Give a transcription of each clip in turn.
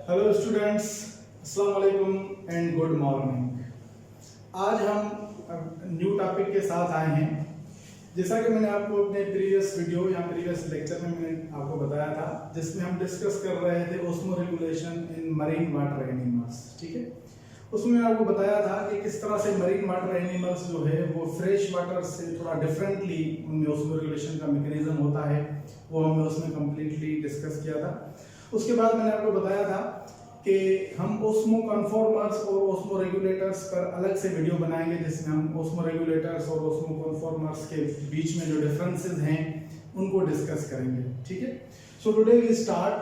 Hello students, अस्सलाम वालेकुम and good morning. आज हम न्यू टॉपिक के साथ आए हैं। जैसा कि मैंने आपको अपने प्रीवियस वीडियो या प्रीवियस लेक्चर में मैंने आपको बताया था, जिसमें हम डिस्कस कर रहे थे osmo regulation in marine water animals. ठीक है, उसमें मैंने आपको बताया था कि किस तरह से मरीन वाटर एनिमल्स जो है वो फ्रेश वाटर से थोड़ा डिफरेंटली उनमें ओस्मो रेगुलेशन का मैकेनिज्म होता है, वो हमने उसमें कम्प्लीटली डिस्कस किया था। उसके बाद मैंने आपको बताया था कि हम ओस्मो कन्फॉर्मर्स और ओस्मो रेगुलेटर्स पर अलग से वीडियो बनाएंगे, जिसमें हम ओस्मो रेगुलेटर्स और ओस्मो कन्फॉर्मर्स के बीच में जो डिफरेंसेस हैं उनको डिस्कस करेंगे। ठीक है, so today we start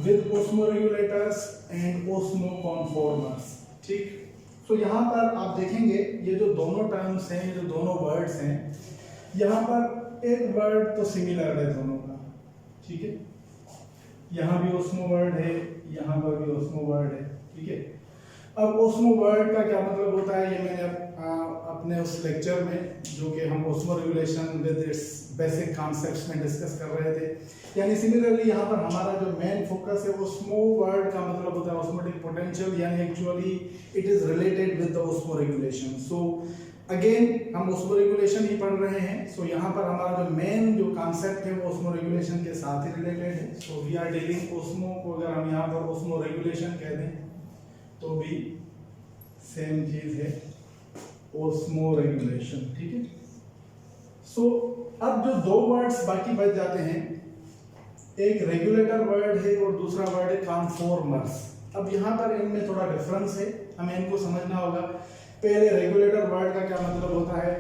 with osmoregulators and osmoconformers. ठीक, सो यहाँ पर आप देखेंगे ये जो दोनों टर्म्स हैं, ये जो दोनों वर्ड्स हैं, यहाँ पर एक वर्ड तो सिमिलर है दोनों का। ठीक है, यहाँ भी ओस्मो वर्ड है, यहाँ पर भी ओस्मो वर्ड है। ठीक है, अब ओस्मो वर्ड का क्या मतलब होता है, ये मैंने अपने उस लेक्चर में जो कि हम osmo regulation with its basic concepts में डिस्कस कर रहे थे, यानी सिमिलरली यहाँ पर हमारा जो मेन फोकस है ओस्मो वर्ड का मतलब होता है ऑस्मोटिक पोटेंशियल, यानी actually it is related with the osmo regulation. So again हम ओस्मो रेगुलेशन ही पढ़ रहे हैं। सो यहाँ पर हमारा जो मेन जो कॉन्सेप्ट है वो ओस्मो रेगुलेशन के साथ ही रिलेटेड है। So we are dealing osmo को अगर हम यहाँ पर ओस्मो रेगुलेशन कह दें तो भी सेम चीज है, ओस्मो रेगुलेशन। ठीक है, सो अब जो दो वर्ड्स बाकी बच जाते हैं, एक रेगुलेटर वर्ड है और दूसरा वर्ड है कन्फॉर्मर्स। अब यहाँ पर इनमें थोड़ा डिफरेंस है, हमें इनको समझना होगा। पहले रेगुलेटर वर्ड का क्या मतलब होता है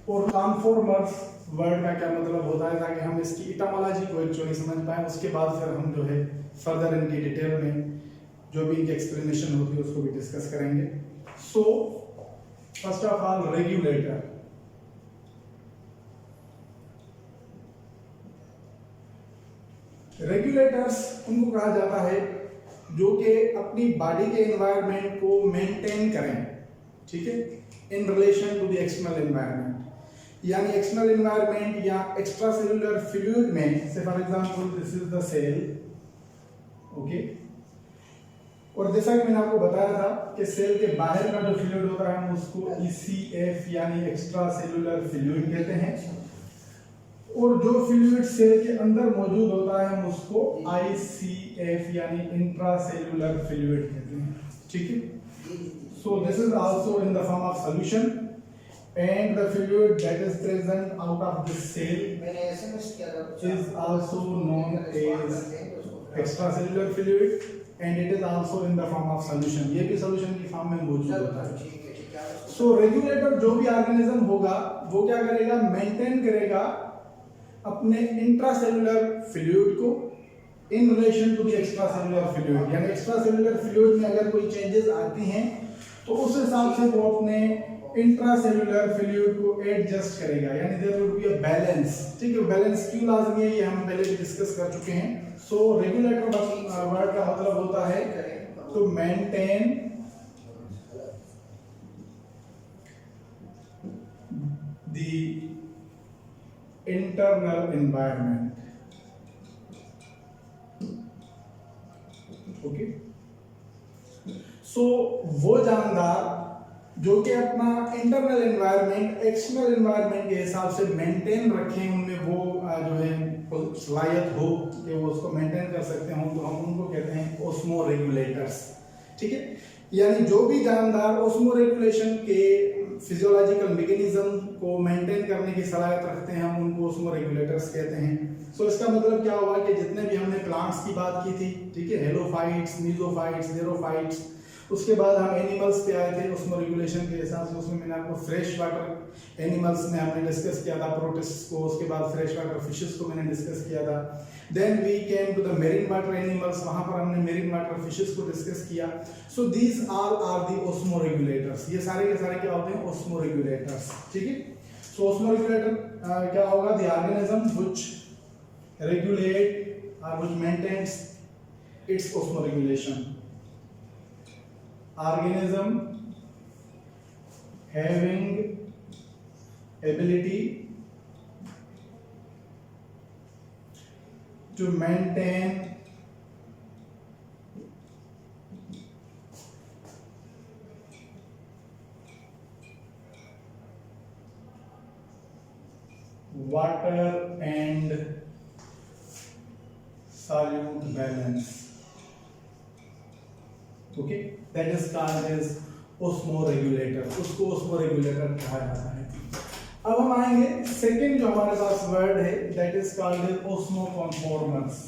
और कन्फॉर्मर्स वर्ड का क्या मतलब होता है, ताकि हम इसकी इटामोलॉजी को एक्चुअली समझ पाए। उसके बाद फिर हम जो है फर्दर इनकी डिटेल में जो भी इनकी एक्सप्लेनेशन होती है उसको भी डिस्कस करेंगे। So first of all regulator. Regulators उनको कहा जाता है जो कि अपनी बॉडी के एनवायरनमेंट को मेंटेन करें। ठीक है, in relation to the external environment, यानी एक्सटर्नल एनवायरनमेंट या एक्स्ट्रा सेलुलर फ्लूइड में से for example this is the cell. Okay, और जैसा कि मैंने आपको बताया था कि सेल के बाहर का जो फ्लूइड होता है हम उसको ECF यानी एक्स्ट्रा सेलुलर फ्लूइड कहते हैं, और जो फ्लूइड सेल के अंदर मौजूद होता है हम उसको ICF यानी इंट्रा सेलुलर फ्लूइड कहते हैं। ठीक है, so this is also in the form of solution and the fluid that is present out of this cell is also known as extracellular fluid and it is also in the form of solution। ये भी solution की form में मौजूद होता है। so regulator जो भी organism होगा वो क्या करेगा, मेंटेन करेगा अपने इंट्रासेलुलर फ्लूइड को in relation to the extracellular fluid, यानी एक्स्ट्रासेलुलर फ्लूइड में अगर कोई चेंजेस आती हैं तो उस हिसाब से वो अपने इंट्रासेलुलर फ्लूइड को एडजस्ट करेगा, यानी there will be a balance. ठीक है, बैलेंस क्यों लाजमी है ये हम पहले भी डिस्कस कर चुके हैं। सो रेगुलेटर वर्ड का मतलब होता है to maintain the internal environment. Okay, so वो जानदार जो कि अपना इंटरनल एनवायरनमेंट एक्सटर्नल एनवायरनमेंट के हिसाब से मेंटेन रखें, उनमें वो जो है सलाहियत हो कि वो उसको मेंटेन कर सकते हो, तो हम उनको कहते हैं ओस्मो रेगुलेटर्स। ठीक है, यानी जो भी जानदार ओस्मो रेगुलेशन के फिजियोलॉजिकल मैकेनिज्म को मेंटेन करने की सलाहियत रखते हैं हम उनको ओस्मो रेगुलेटर्स कहते हैं। सो इसका मतलब क्या हुआ कि जितने भी हमने प्लांट्स की बात की थी, ठीक है, हेलोफाइट्स, मीजोफाइट्स, जेरोफाइट्स, उसके बाद हम एनिमल्स पे आए थे ओस्मो रेगुलेशन के हिसाब से। उसमें मैंने आपको फ्रेश वाटर एनिमल्स में हमने डिस्कस किया था, प्रोटिस्ट को, उसके बाद फ्रेश वाटर फिशेस को मैंने डिस्कस किया था। Then we came to the marine water animals, वहां पर हमने मेरीन वाटर फिशेस को डिस्कस किया। So these all are the osmoregulators, ये सारे के सारे क्या होते हैं, ओस्मो रेगुलेटर्स। ठीक है, सो ओस्मो रेगुलेटर क्या होगा, the organism which regulate or which maintains its osmoregulation, organism having ability to maintain water and solute balance, okay, that is called as osmoregulator, उसको ओस्मोरेगुलेटर कहा जाता है। अब हम आएंगे सेकंड जो हमारे पास वर्ड है, दैट इज कॉल्ड एज ओस्मोकॉन्फॉर्मर्स,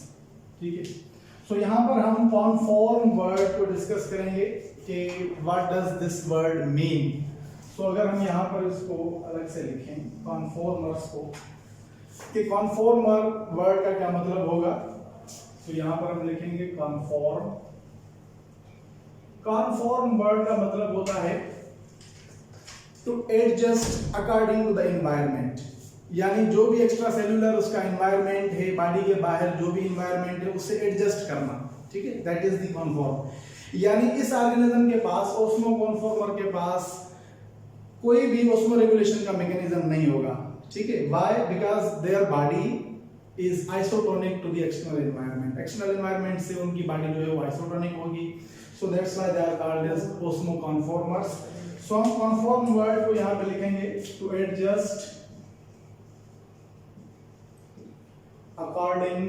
ठीक है। सो यहाँ पर हम कॉन्फॉर्म वर्ड को डिस्कस करेंगे कि what does this word mean. So अगर हम यहाँ पर इसको अलग से लिखें कॉन्फॉर्मर्स को, कि कॉन्फॉर्मर वर्ड का क्या मतलब होगा, तो यहाँ पर हम लिखेंगे कॉन्फॉर्म। कॉन्फॉर्म वर्ड का मतलब होता है to adjust according to the environment, यानी जो भी एक्स्ट्रा सेल्यूलर उसका एनवायरनमेंट है, बॉडी के बाहर जो भी एनवायरनमेंट है उससे एडजस्ट करना, ठीक है, दैट इज द कॉन्फॉर्म। यानी इस ऑर्गेनिज्म के पास, ओस्मोकॉन्फॉर्मर के पास कोई भी ओस्मो रेगुलेशन का मैकेनिज्म नहीं होगा, ठीक है। Why? Because their body is isotonic to the external environment, external environment से उनकी बॉडी जो है वो आइसोटोनिक होगी, so that's why they are called as osmoconformers. So हम कॉन्फॉर्म वर्ड को यहाँ पे लिखेंगे to adjust according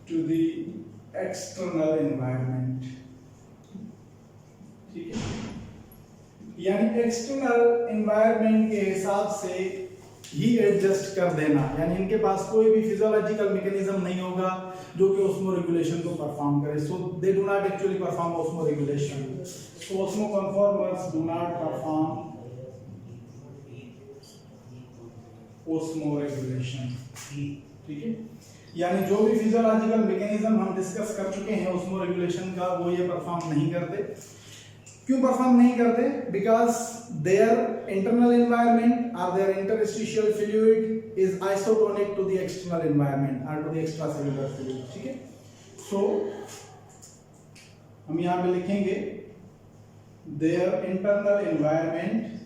to the external environment, ठीक है, यानी एक्सटर्नल एनवायरनमेंट के हिसाब से ही एडजस्ट कर देना, यानी इनके पास कोई भी फिजियोलॉजिकल मैकेनिज्म नहीं होगा जो कि ओस्मो रेगुलेशन को परफॉर्म करे, so they do not actually perform osmoregulation, so osmoconformers do not perform osmoregulation, ठीक है। यानी जो भी फिजियोलॉजिकल मैकेनिज्म हम डिस्कस कर चुके हैं ओस्मो रेगुलेशन का, वो ये परफॉर्म नहीं करते। क्यों परफॉर्म नहीं करते? बिकॉज देयर इंटरनल एनवायरनमेंट और their interstitial fluid is isotonic to the external environment और to the extracellular fluid, ठीक है। सो हम यहां पे लिखेंगे their internal environment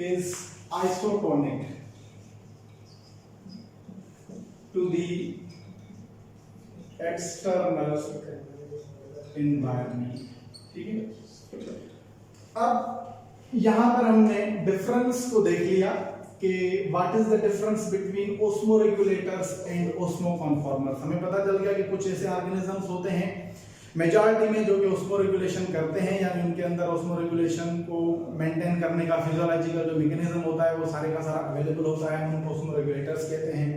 is isotonic to the external environment, ठीक है। अब यहां पर हमने डिफरेंस को देख लिया कि what is the difference between osmoregulators and osmoconformers. हमें पता चल गया कि कुछ ऐसे ऑर्गेनिजम्स होते हैं मेजॉरिटी में जो कि ओस्मो रेगुलेशन करते हैं, यानी उनके अंदर ओस्मो रेगुलेशन को मेंटेन करने का फिजियोलॉजिकल जो मैकेनिज्म होता है वो सारे का सारा अवेलेबल होता है, हम उनको ओस्मो रेगुलेटर्स कहते हैं।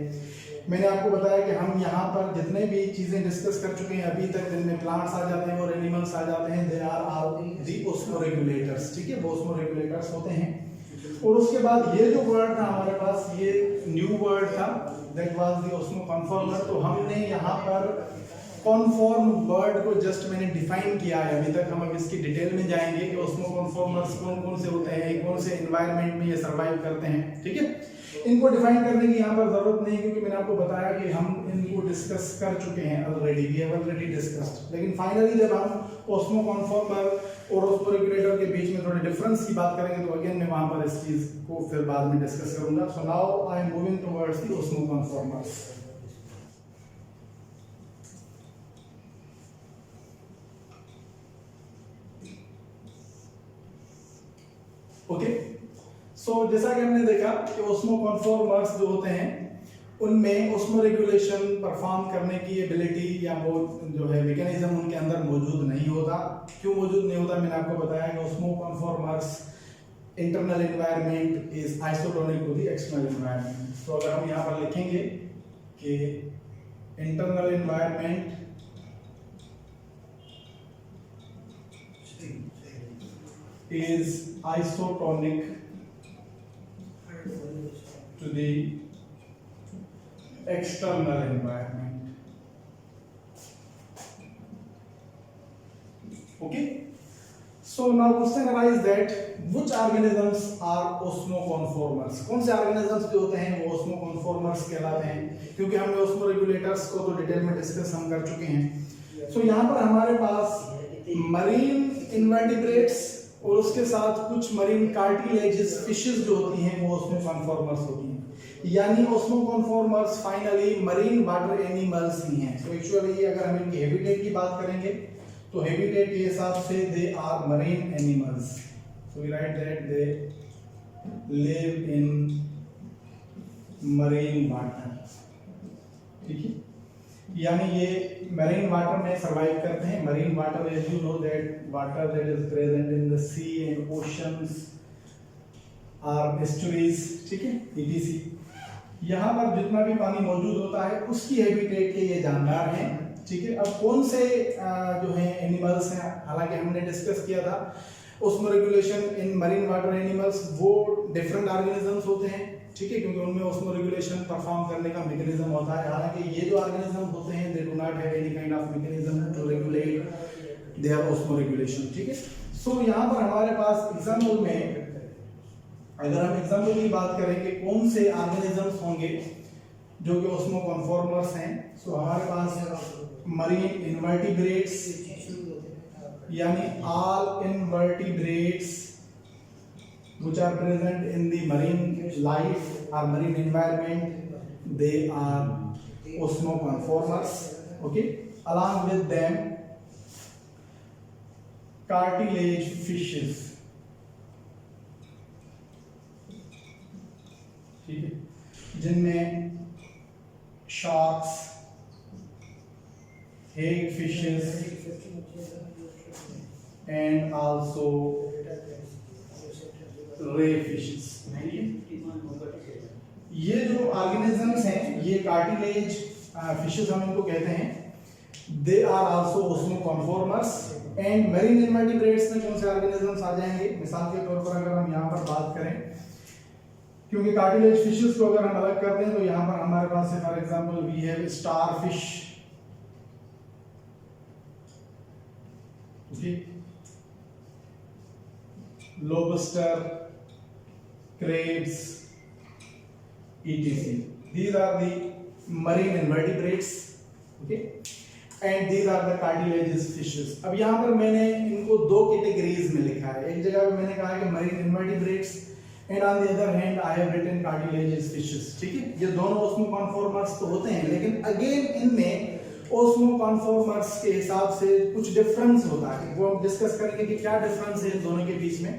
मैंने आपको बताया कि हम यहाँ पर जितने भी चीजें डिस्कस कर चुके हैं अभी तक, जिनमें प्लांट्स आ जाते हैं और एनिमल्स आ जाते हैं, they are all the osmoregulators, ठीक है, वो ओस्मो रेगुलेटर्स होते हैं। और उसके बाद ये जो वर्ड था हमारे पास, ये न्यू वर्ड था, that was the osmo conformer. तो हमने यहाँ पर कॉन्फॉर्म वर्ड को जस्ट मैंने डिफाइन किया है, अभी तक हम अब इसकी डिटेल में जाएंगे कि ओस्मो कॉन्फॉर्मर्स कौन कौन से होते हैं, कौन से एनवायरनमेंट में ये सर्वाइव करते हैं, ठीक है। इनको डिफाइन करने की यहाँ पर जरूरत नहीं, क्योंकि मैंने आपको बताया कि हम इनको डिस्कस कर चुके हैं already, we have already discussed. लेकिन फाइनली जब हम ओस्मो कॉन्फॉर्मर और ओस्मो रेगुलेटर के बीच में थोड़े डिफरेंस की बात करेंगे तो अगेन मैं वहां पर इस चीज को फिर बाद में डिस्कस करूंगा। So now I am moving towards the osmoconformers. Okay, so जैसा कि हमने देखा कि ओस्मो कॉन्फॉर्मर्स जो होते हैं उनमें ओस्मो रेगुलेशन परफॉर्म करने की एबिलिटी या वो जो है मैकेनिज्म उनके अंदर मौजूद नहीं होता। क्यों मौजूद नहीं होता? मैंने आपको बताया कि osmoconformers internal environment is isotonic to the external environment. तो अगर हम यहाँ पर लिखेंगे कि internal environment is isotonic to the external environment. Okay, so now question arises that which organisms are osmoconformers? कौन से organisms जो होते हैं वो osmoconformers कहलाते हैं? क्योंकि हमने osmo regulators को तो डिटेल में डिस्कस हम कर चुके हैं। so यहाँ पर हमारे पास मरीन इनवर्टिब्रेट्स और उसके साथ कुछ मरीन कार्टिलेजेस फिशेस जो होती हैं वो ओस्मो कॉन्फॉर्मर्स होती हैं, यानी osmoconformers finally marine water animals ही हैं। तो एक्चुअली अगर हम इनके हैबिटेट की बात करेंगे तो हैबिटेट के हिसाब से they are marine animals, so we write that they live in marine water, ठीक है, यानी ये मरीन वाटर में सरवाइव करते हैं। Marine water as you know that water that is present in the sea and oceans or estuaries, ठीक है, etc. यहाँ पर जितना भी पानी मौजूद होता है उसकी हैबिटेट के ये जानदार हैं, ठीक है। अब कौन से जो है एनिमल्स हैं, हालांकि हमने डिस्कस किया था उसमें regulation in marine water animals, वो डिफरेंट ऑर्गेनिजम्स होते हैं, ठीक है, क्योंकि उनमें उसमें रेगुलेशन परफॉर्म करने का मैकेनिज्म होता है। हालांकि ये जो ऑर्गेनिज्म होते हैं they do not have any kind of mechanism to regulate their osmoregulation, ठीक है। सो यहाँ पर हमारे पास एग्जाम्पल में, अगर हम एग्जाम्पल की बात करें कि कौन से ऑर्गेनिजम्स होंगे जो कि ऑस्मो कन्फॉर्मर्स हैं, सो हमारे पास मरीन इनवर्टिब्रेट्स, यानी all invertebrates which are present in the marine life or marine environment, they are osmoconformers, okay. Along with them cartilage fishes, ठीक है, जिनमें sharks, hag fishes and also रे फिशेस। ये जो organisms हैं, ये कार्टिलेज फिशेस हम इनको कहते हैं, they are also osmoconformers. And marine invertebrates में कौन से ऑर्गेनिजम्स आ जाएंगे, मिसाल के तौर पर अगर हम यहाँ पर बात करें, क्योंकि कार्टिलेज फिशेस को अगर हम अलग करते हैं तो यहाँ पर हमारे पास है for example we have starfish, lobster, crabs, etc. These are the marine invertebrates, okay, and these are the cartilaginous fishes. अब यहाँ पर मैंने इनको दो कैटेगरीज में लिखा है, एक जगह पे मैंने कहा है कि marine invertebrates and on the other hand I have written cartilaginous fishes, ठीक है। ये दोनों osmoconformers तो होते हैं, लेकिन अगेन इनमें ओस्मोकॉन्फॉर्मर्स के हिसाब से कुछ डिफरेंस होता है, वो हम डिस्कस करेंगे कि क्या डिफरेंस है इन दोनों के बीच में।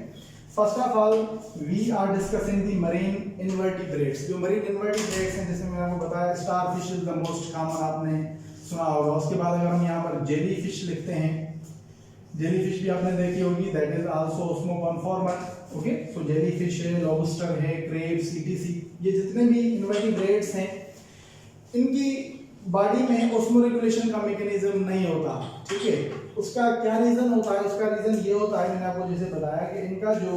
First of all we are discussing the marine invertebrates. जो मरीन इनवर्टिब्रेट्स हैं, जैसे मैंने आपको बताया starfish is the most common, आपने सुना होगा। उसके बाद अगर हम यहाँ पर जेली फिश लिखते हैं, जेली फिश भी आपने देखी होगी, that is also osmoconformer, okay. So jellyfish है, लॉबस्टर है, क्रेब्स, ईटीसी, ये जितने भी इनवर्टिब्रेट्स हैं इनकी बॉडी में ऑस्मो रेगुलेशन का मैकेनिज्म नहीं होता, ठीक है। उसका क्या रीजन होता है, उसका रीजन ये होता है, मैंने आपको जैसे बताया कि इनका जो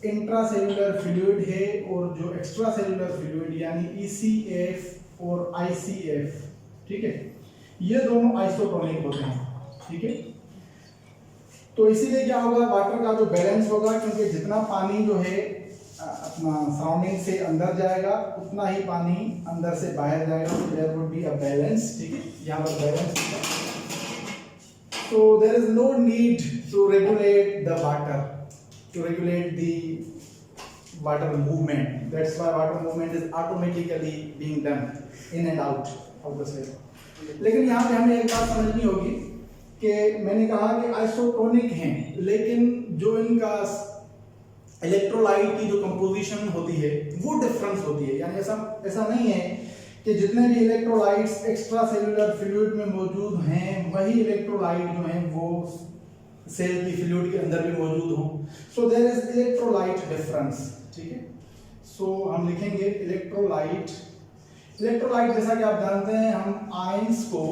इंट्रासेल्युलर फ्लूइड है और जो एक्स्ट्रा सेल्युलर फ्लूइड यानी ECF और ICF, ठीक है, ये दोनों आइसोटोनिक होते हैं, ठीक है। तो इसीलिए क्या होगा, वाटर का जो बैलेंस होगा, क्योंकि जितना पानी जो है अपना सराउंडिंग से अंदर जाएगा उतना ही पानी अंदर से बाहर जाएगा, तो there would be a balance, ठीक है, यहाँ पर बैलेंस होगा। So there is no need to regulate the water, to regulate the water movement. That's why water movement is automatically being done in and out of the cell. लेकिन यहाँ पे हमें एक बात समझनी होगी कि मैंने कहा कि आइसोटोनिक हैं, लेकिन जो इनका इलेक्ट्रोलाइट की जो कंपोजिशन होती है वो डिफरेंस होती है। यानी ऐसा नहीं है कि जितने भी इलेक्ट्रोलाइट्स एक्स्ट्रा सेल्युलर फ्लूइड में मौजूद हैं वही इलेक्ट्रोलाइट जो हैं वो सेल की फ्लूइड के अंदर भी मौजूद हों। So there is electrolyte difference, ठीक है। सो हम लिखेंगे इलेक्ट्रोलाइट। इलेक्ट्रोलाइट जैसा कि आप जानते हैं हम आयंस को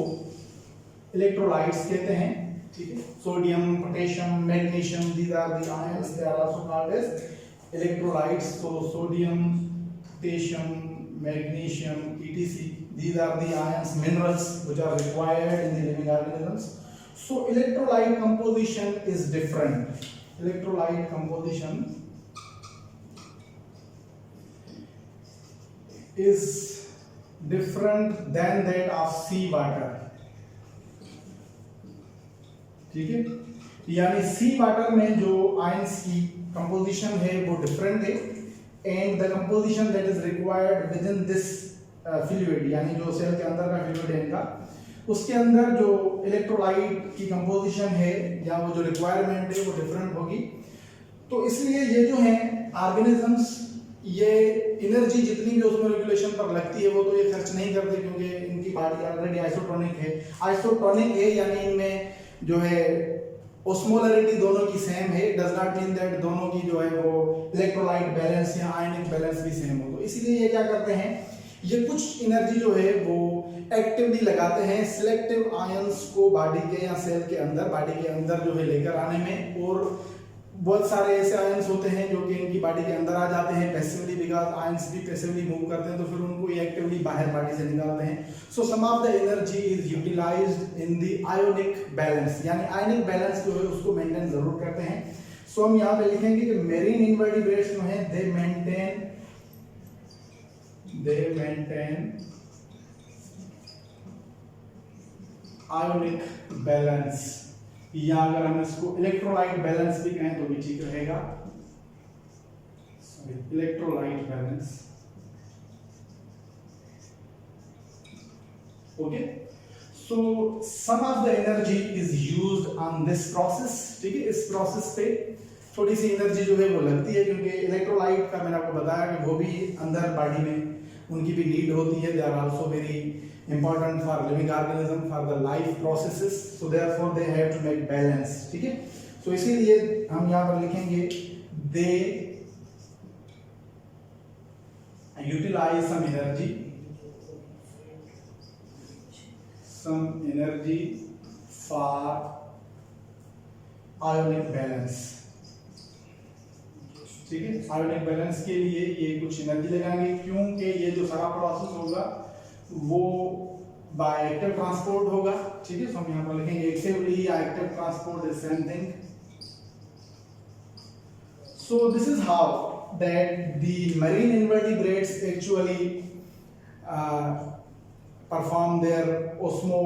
इलेक्ट्रोलाइट्स कहते हैं, ठीक है। Sodium, potassium, magnesium, these are the ions, they are also called as electrolytes. So sodium, potassium, magnesium, etc. These are the ions, minerals which are required in the living organisms. So electrolyte composition is different. Electrolyte composition is different than that of sea water. ठीक है, यानी सी water में जो ions की composition है वो different है, and the composition that is required with in this fluid, यानी जो सेल के अंदर का फ्लूइड है इनका, उसके अंदर जो इलेक्ट्रोलाइट की कंपोजिशन है या वो जो रिक्वायरमेंट है वो डिफरेंट होगी। तो इसलिए ये जो है ऑर्गेनिजम्स, ये एनर्जी जितनी भी उसमें रेगुलेशन पर लगती है वो तो ये खर्च नहीं करते, क्योंकि इनकी बॉडी ऑलरेडी आइसोटोनिक है। आइसोटोनिक है यानी इनमें जो है ओस्मोलरिटी दोनों की सेम है। डज नॉट मीन दैट दोनों की जो है वो इलेक्ट्रोलाइट बैलेंस या आयनिक बैलेंस भी सेम हो। तो इसीलिए ये क्या करते हैं, ये कुछ एनर्जी जो है वो एक्टिवली लगाते हैं सिलेक्टिव आयंस को बॉडी के या सेल के अंदर, बॉडी के अंदर जो है लेकर आने में। और बहुत सारे ऐसे आयंस होते हैं जो कि इनकी बॉडी के अंदर आ जाते हैं पैसिवली, बिकॉज आयंस भी पैसिवली मूव करते हैं, तो फिर उनको एक्टिवली बाहर बॉडी से निकालते हैं। So some of the energy is utilized in the ionic balance, यानी आयनिक बैलेंस जो है उसको मेंटेन जरूर करते हैं। सो हम यहाँ पे लिखेंगे कि मेरीन इनवर्टिब्रेट्स जो हैं दे मेंटेन आयोनिक बैलेंस, या अगर हम इसको इलेक्ट्रोलाइट बैलेंस भी कहें तो भी ठीक रहेगा। Electrolyte balance, okay. So some of the energy is used on this process, ठीक है। इस प्रोसेस पे थोड़ी सी एनर्जी जो है वो लगती है, क्योंकि इलेक्ट्रोलाइट का मैंने आपको बताया कि वो भी अंदर बॉडी में उनकी भी नीड होती है। They are also very important for living organism for the life processes, so therefore they have to make balance, ठीक है। so इसीलिए हम यहाँ पर लिखेंगे they utilize some energy for ionic balance, ठीक है। आयोनिक बैलेंस के लिए ये कुछ एनर्जी लगाएंगे, क्योंकि ये जो सारा प्रोसेस होगा वो बाय एक्टिव ट्रांसपोर्ट होगा, ठीक है। सो हम यहाँ पर लिखेंगे एक्टिवली या active transport is same thing. So this is how that the marine invertebrates actually perform their osmo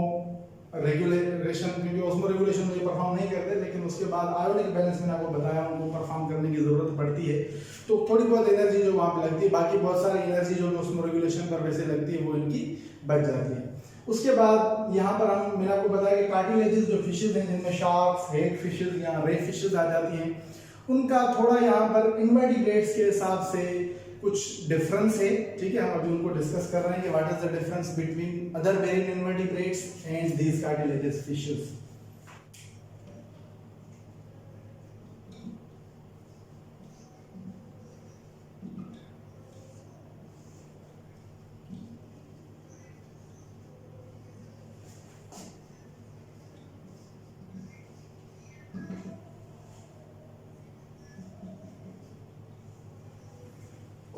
regulation, क्योंकि ओस्मो रेगुलेशन में परफॉर्म नहीं करते, लेकिन उसके बाद आयोनिक बैलेंस मैंने आपको बताया उनको परफॉर्म करने की जरूरत पड़ती है। तो थोड़ी बहुत एनर्जी जो वहां पे लगती है, बाकी बहुत सारी एनर्जी जो ओस्मो रेगुलेशन पर वैसे लगती है वो इनकी बच जाती है। उसके बाद यहाँ पर मैंने आपको बताया कि कार्टिलेजेस जो फिशेज हैं, जिनमें शार्क्स, हेग फिशेज या रे फिशेज आ जाती हैं, उनका थोड़ा यहाँ पर इनवर्टिब्रेट्स के हिसाब से कुछ डिफरेंस है, ठीक है। हम अभी उनको डिस्कस कर रहे हैं कि what is the difference between other marine invertebrates and these cartilages fishes.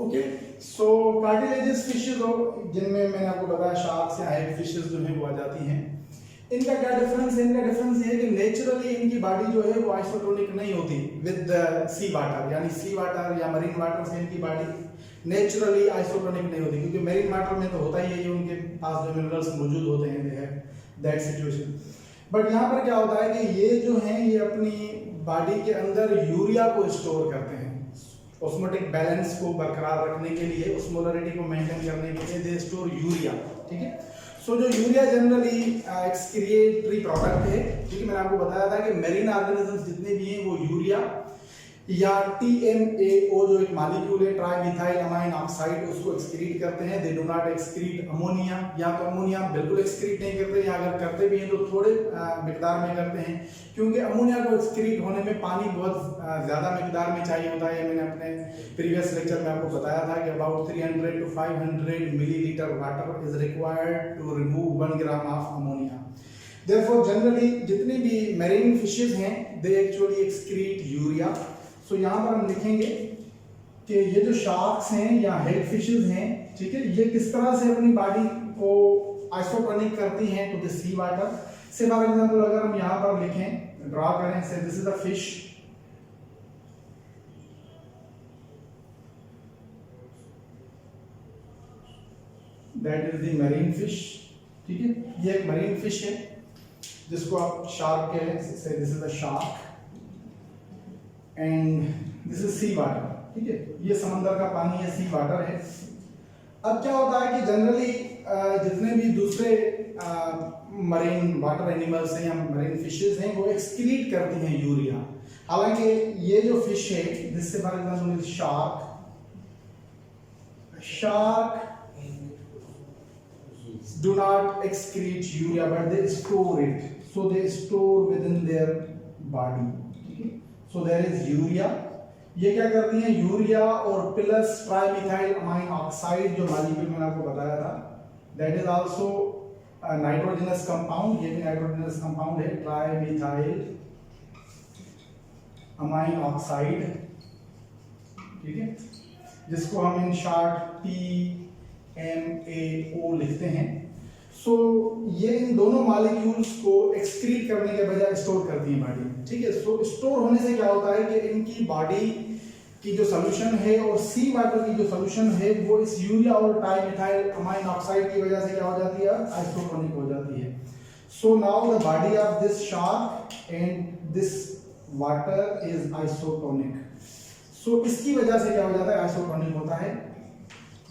Okay, so cartilages fishes जिनमें मैंने आपको बताया शार्क्स या हेग फिशेस जो है वो आ जाती हैं। इनका क्या डिफरेंस है? इनका डिफरेंस ये है कि नेचुरली इनकी बॉडी जो है वो आइसोटोनिक नहीं होती विद सी वाटर, यानी सी वाटर या मरीन वाटर से इनकी बॉडी नेचुरली आइसोटोनिक नहीं होती, क्योंकि मरीन वाटर में तो होता ही है, उनके पास जो मिनरल्स मौजूद होते हैं, they have that situation. But यहाँ पर क्या होता है कि ये जो हैं ये अपनी बॉडी के अंदर यूरिया को स्टोर करते हैं, ऑस्मोटिक बैलेंस को बरकरार रखने के लिए, ऑस्मोलरिटी को मेंटेन करने के लिए दे स्टोर यूरिया, ठीक है। सो जो यूरिया जनरली एक्सक्रिएटरी प्रोडक्ट है, ठीक है। मैंने आपको बताया था कि मेरीन ऑर्गेनिजम्स जितने भी हैं वो यूरिया या TMAO जो एक मॉलिक्यूल है, ट्राइमिथाइल अमाइन ऑक्साइड, उसको एक्सक्रीट करते हैं। They do not excrete ammonia, या तो अमोनिया बिल्कुल एक्सक्रीट नहीं करते, या अगर करते भी हैं तो थोड़े मिकदार में करते हैं, क्योंकि अमोनिया को एक्सक्रीट होने में पानी बहुत ज़्यादा मिकदार में चाहिए होता है। मैंने अपने प्रीवियस लेक्चर में आपको बताया था कि about 300 to 500 millilitre water is required to remove 1 gram of ammonia. Therefore generally जितनी भी मेरीन फिशेज हैं they actually excrete urea. So यहाँ पर हम लिखेंगे कि ये जो शार्क्स हैं या हेग फिशेज हैं, ठीक है, ये किस तरह से अपनी बॉडी को आइसोटोनिक करती हैं टू द सी वाटर। से फॉर एग्जांपल अगर हम यहाँ पर लिखें, ड्रॉ करें, से this is a fish, that is the marine fish, ठीक है। ये एक मरीन फिश है जिसको आप शार्क कह लें, say this is a shark and this is sea water, ठीक है। ये समंदर का पानी है, सी वाटर है। अब क्या होता है कि जनरली जितने भी दूसरे मरीन वाटर एनिमल्स हैं या मरीन फिशेस हैं वो एक्सक्रीट करती हैं यूरिया। हालांकि ये जो फिश है, जिससे for example shark do not excrete urea but they store it, so they store within their body, ठीक है। so there is urea, ये क्या करती हैं, यूरिया और प्लस ट्राइमिथाइल अमाइन ऑक्साइड जो मॉलिक्यूल मैंने आपको बताया था, that is also nitrogenous compound, ये भी नाइट्रोजनस कंपाउंड है, ट्राइमिथाइल अमाइन ऑक्साइड, ठीक है, जिसको हम इन शॉर्ट TMAO लिखते हैं। सो ये इन दोनों मॉलिक्यूल्स को एक्सक्रीट करने के बजाय स्टोर करती है बॉडी में, ठीक है। सो स्टोर होने से क्या होता है कि इनकी बॉडी की जो सोल्यूशन है और सी वाटर की जो सोल्यूशन है वो इस यूरिया और ट्राइमिथाइल अमाइन ऑक्साइड की वजह से क्या हो जाती है, आइसोटोनिक हो जाती है। So now the body of this shark and this water is isotonic. So इसकी वजह से क्या हो जाता है, आइसोटोनिक होता है।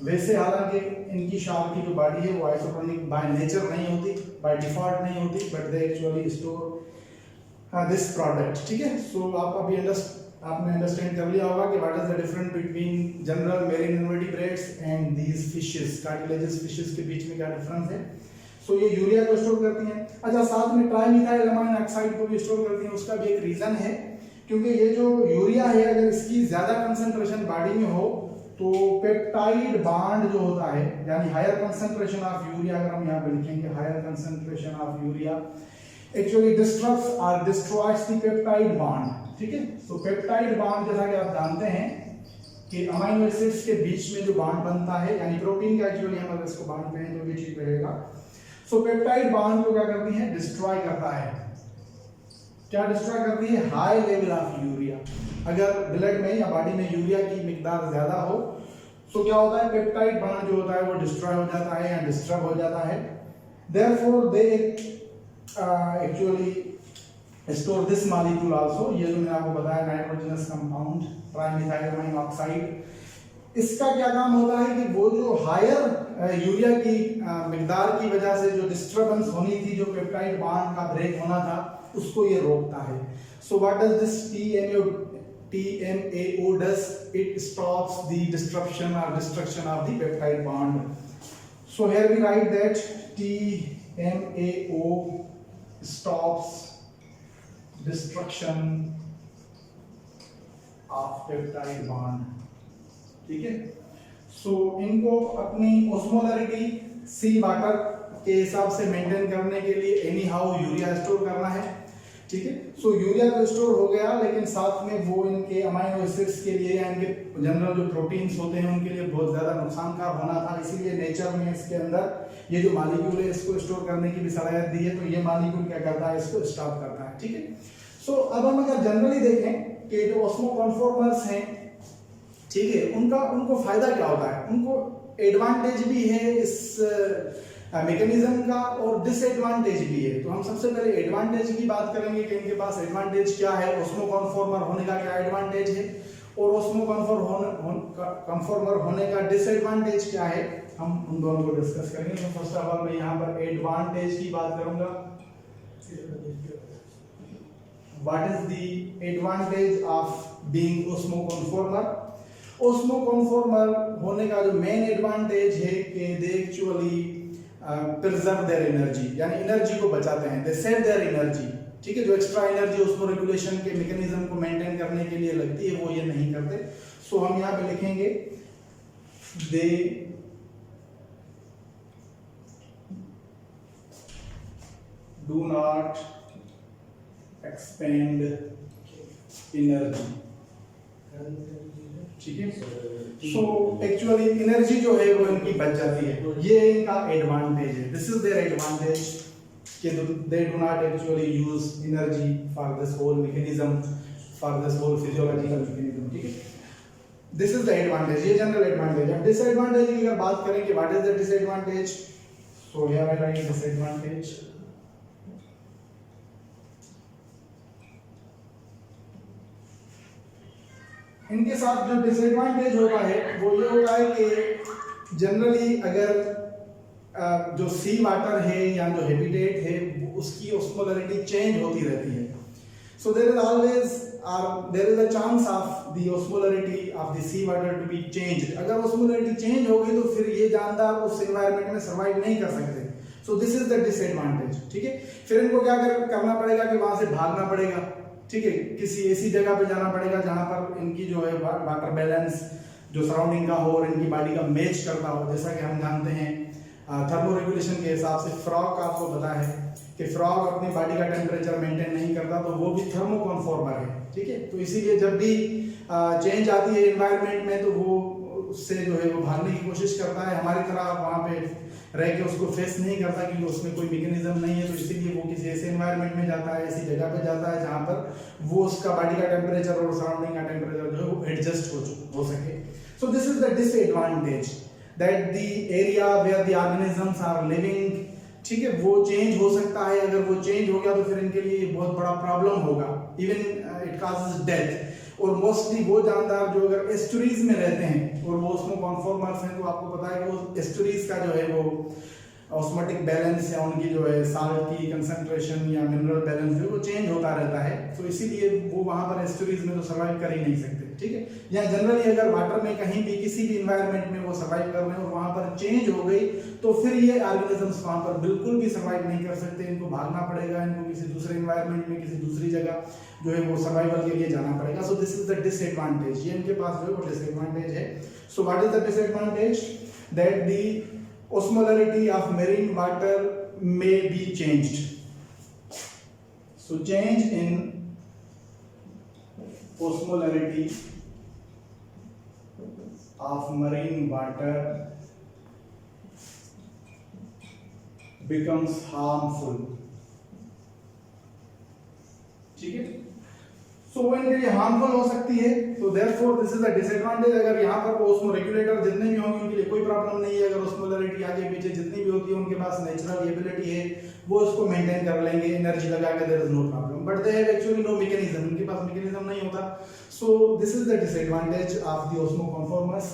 वैसे हालांकि इनकी शार्क की जो बॉडी है वो आइसोटोनिक बाय नेचर नहीं होती, बाय डिफॉल्ट नहीं होती, but they actually store this product, ठीक है। सो आप अभी आपने अंडरस्टैंड कर लिया होगा कि what is the difference between general marine invertebrates and these fishes, cartilaginous fishes के बीच में क्या डिफरेंस है। सो ये यूरिया को स्टोर करती हैं। अच्छा, साथ में ट्राइमिथाइल अमाइन ऑक्साइड को भी स्टोर करती हैं। उसका भी एक रीजन है, क्योंकि ये जो यूरिया है अगर इसकी ज्यादा कंसंट्रेशन बॉडी में हो तो पेप्टाइड बॉन्ड जो होता है, यानी हायर कंसंट्रेशन ऑफ यूरिया, अगर हम यहाँ पे लिखेंगे higher concentration of urea actually destructs और डिस्ट्रॉयज द पेप्टाइड बॉन्ड, ठीक है। तो पेप्टाइड बॉन्ड जैसा कि आप जानते हैं कि अमीनो एसिड्स के बीच में जो बॉन्ड बनता है, यानी प्रोटीन का एक्चुअली हम अगर इसको बांधते हैं तो ये ठीक रहेगा। सो पेप्टाइड बॉन्ड को क्या करती है, डिस्ट्रॉय करता है। क्या डिस्ट्रॉय करती है, हाई लेवल ऑफ यूरिया। अगर ब्लड में या बॉडी में यूरिया की मिकदार ज्यादा हो तो क्या होता है, पेप्टाइड बॉन्ड जो होता है वो डिस्ट्रॉय हो जाता है या डिस्टर्ब हो जाता है। Therefore they actually store this molecule also, ये जो मैंने आपको बताया nitrogenous compound trimethyl amine oxide, इसका क्या काम होता है कि वो जो हायर यूरिया की मिकदार की वजह से जो डिस्टर्बेंस होनी थी, जो पेप्टाइड बॉन्ड का ब्रेक होना था, उसको ये रोकता है। So what does this TMAO does? It stops the disruption or destruction of the peptide bond. So here we write that TMAO stops destruction of peptide bond, ठीक है। सो इनको अपनी ओस्मोलरिटी सी वाटर के हिसाब से मेंटेन करने के लिए एनी हाउ यूरिया स्टोर करना है, ठीक है। सो यूरिया तो स्टोर हो गया, लेकिन साथ में वो इनके अमाइनो एसिड्स के लिए या इनके जनरल जो प्रोटीन्स होते हैं उनके लिए बहुत ज्यादा नुकसानकार होना था। इसीलिए नेचर में इसके अंदर ये जो मॉलिक्यूल है इसको स्टोर करने की भी सलाहियत दी है, तो ये मॉलिक्यूल क्या करता है, इसको स्टॉप करता है, ठीक है। सो अब हम अगर जनरली देखें कि जो ऑस्मोकॉन्फॉर्मर्स हैं, ठीक है, उनको फायदा क्या होता है, उनको एडवांटेज भी है इस मैकेनिज्म का और डिसएडवांटेज भी है। तो हम सबसे पहले एडवांटेज की बात करेंगे कि इनके पास एडवांटेज क्या है, ऑस्मोकॉन्फॉर्मर होने का क्या एडवांटेज है और ऑस्मोकॉन्फॉर्मर होने का डिसएडवांटेज क्या है, हम उन दोनों को डिस्कस करेंगे। तो फर्स्ट ऑफ ऑल मैं यहाँ पर एडवांटेज की बात करूंगा। What is the advantage of being osmoconformer? Osmoconformer होने का जो मेन एडवांटेज है कि they actually preserve their energy, यानी एनर्जी को बचाते हैं, दे सेव देयर एनर्जी, ठीक है। जो एक्स्ट्रा एनर्जी उसको रेगुलेशन के मैकेनिज्म को मेंटेन करने के लिए लगती है वो ये नहीं करते। सो हम यहाँ पे लिखेंगे दे डू नॉट एक्सपेंड एनर्जी, ठीक है। सो एक्चुअली एनर्जी जो है वो इनकी बच जाती है, ये इनका एडवांटेज है। दिस इज देयर एडवांटेज कि they do not actually use energy for this whole mechanism, for this whole physiological mechanism, ठीक है। दिस इज द एडवांटेज, ये जनरल एडवांटेज है। डिसएडवांटेज की अगर बात करें कि what is the disadvantage, so here I write disadvantage. इनके साथ जो डिसएडवांटेज होता है वो ये होता है कि जनरली अगर जो सी वाटर है या जो हैबिटेट है उसकी ऑस्मोलरिटी चेंज होती रहती है, so there is always there is a chance of the osmolarity of the sea water to be changed. अगर ऑस्मोलरिटी चेंज हो गई तो फिर ये जानदार उस एनवायरनमेंट में सर्वाइव नहीं कर सकते, सो दिस इज द डिसएडवांटेज। ठीक है, फिर इनको क्या करना पड़ेगा कि वहां से भागना पड़ेगा। ठीक है, किसी ऐसी जगह पे जाना पड़ेगा जहां पर इनकी जो है वाटर बैलेंस जो सराउंडिंग का हो और इनकी बॉडी का मैच करता हो। जैसा कि हम जानते हैं थर्मो रेगुलेशन के हिसाब से फ्रॉग का आपको पता है कि फ्रॉग अपनी बॉडी का टेम्परेचर मेंटेन नहीं करता, तो वो भी थर्मो कॉन्फॉर्मर है। ठीक है, तो इसीलिए जब भी चेंज आती है एनवायरनमेंट में तो वो उससे जो है वो भागने की कोशिश करता है। हमारी तरह वहाँ पे रह के उसको फेस नहीं करता क्योंकि उसमें कोई मैकेनिज्म नहीं है, तो इसीलिए वो किसी ऐसे एनवायरनमेंट में जाता है, ऐसी जगह पे जाता है जहाँ पर वो उसका बॉडी का टेम्परेचर और सराउंडिंग का टेम्परेचर जो है वो एडजस्ट हो सके। सो this is the disadvantage that the area where the organisms are living, ठीक है, वो चेंज हो सकता है। अगर वो चेंज हो गया तो फिर इनके लिए बहुत बड़ा प्रॉब्लम होगा, इवन इट कॉजेस डेथ। और मोस्टली वो जानदार जो अगर एस्टुरीज में रहते हैं और वो उसमें कॉन्फॉर्मर्स हैं, तो आपको पता है कि वो एस्टुरीज का जो है वो ऑस्मोटिक बैलेंस या उनकी जो है साल्ट की कंसंट्रेशन या मिनरल बैलेंस जो वो चेंज होता रहता है, तो इसीलिए वो वहां पर एस्टुरीज में तो सर्वाइव कर ही नहीं सकते। ठीक है, या जनरली अगर वाटर में कहीं भी किसी भी एनवायरनमेंट में वो सर्वाइव कर रहे हैं और वहां पर चेंज हो गई तो फिर ये ऑर्गेनिजम्स वहां पर बिल्कुल भी सर्वाइव नहीं कर सकते। इनको भागना पड़ेगा, इनको किसी दूसरे एनवायरनमेंट में किसी दूसरी जगह जो है वो सर्वाइवल के लिए जाना पड़ेगा। सो दिस इज द डिसएडवांटेज, ये इनके पास जो है वो डिसएडवांटेज है। So what is the disadvantage? That the osmolarity of marine water may be changed. So change in osmolarity of marine water becomes harmful. ठीक है, सो वो इनके लिए हार्मफुल हो सकती है। तो therefore this is the disadvantage. अगर यहाँ पर ओस्मो रेगुलेटर जितने भी होंगे उनके लिए कोई प्रॉब्लम नहीं है। अगर ओस्मोलरिटी आगे पीछे जितनी भी होती है उनके पास नेचुरल एबिलिटी है, वो उसको मेंटेन कर लेंगे, एनर्जी लगा के, there is no problem. But they have actually no mechanism, उनके पास मैकेनिज्म नहीं होता। So this is the disadvantage of the osmoconformers.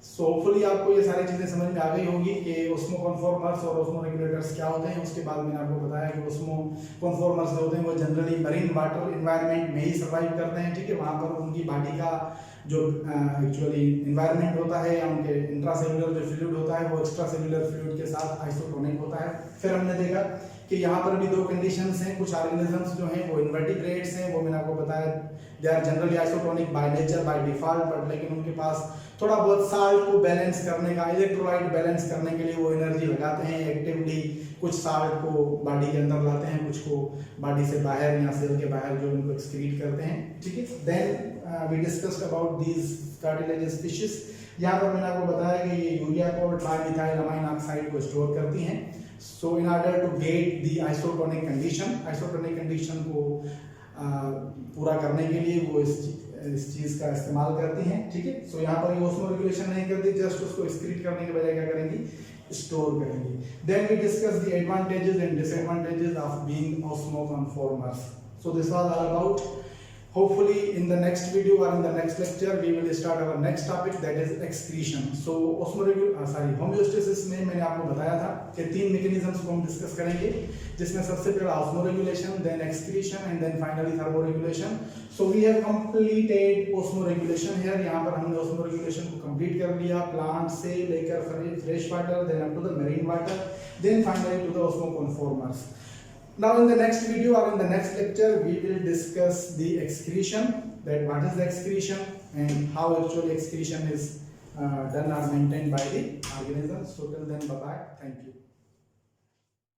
So hopefully आपको ये सारी चीजें समझ में आ गई होगी कि ओस्मो कॉन्फॉर्मर्स और ओस्मो रेगुलेटर्स क्या होते हैं। उसके बाद मैंने आपको बताया कि ओस्मो कॉन्फॉर्मर्स जो होते हैं वो जनरली मरीन वाटर एनवायरनमेंट में ही सर्वाइव करते हैं। ठीक है, वहाँ पर उनकी बॉडी का जो एक्चुअली एनवायरनमेंट होता है या उनके इंट्रासेल्युलर जो फ्लूइड होता है वो एक्स्ट्रा सेल्युलर फ्लूइड के साथ आइसोटोनिक होता है। फिर हमने देखा कि यहाँ पर भी दो कंडीशंस हैं। कुछ ऑर्गेनिजम्स जो हैं वो इन्वर्टिब्रेट्स हैं, वो मैंने आपको बताया they are generally isotonic by nature by default, but लेकिन उनके पास थोड़ा बहुत साल्ट को बैलेंस करने का, इलेक्ट्रोलाइट बैलेंस करने के लिए वो एनर्जी लगाते हैं एक्टिवली। कुछ साल्ट को बॉडी के अंदर लाते हैं, कुछ को बॉडी से बाहर या सेल के बाहर जो उनको एक्सक्रीट करते हैं। ठीक है, then we discussed about these cartilaginous fishes. यहाँ पर मैंने आपको बताया कि ये यूरिया को ट्राइमिथाइल अमाइन ऑक्साइड को स्टोर करती हैं। So in order to get the isotonic condition को पूरा करने के लिए वो इस चीज का इस्तेमाल करती हैं। ठीक है, सो यहाँ पर ये ओस्मो रेगुलेशन नहीं करती, जस्ट उसको एक्सक्रीट करने के बजाय क्या करेंगी, स्टोर करेंगी। Then we discuss the advantages and disadvantages of being osmoconformers. So this was all about. Hopefully in the next video or in the next lecture we will start our next topic, that is excretion. So homeostasis में मैंने आपको बताया था कि 3 mechanisms को हम discuss करेंगे, जिसमें सबसे पहला osmoregulation, then excretion and then finally thermoregulation. So we have completed osmoregulation here. यहाँ पर हमने osmoregulation को complete कर लिया, plant से लेकर fresh water, then up to the marine water, then finally to the osmoconformers. Now in the next video or in the next lecture we will discuss the excretion, that what is the excretion and how actually excretion is done or maintained by the organism. So till then, bye bye, thank you.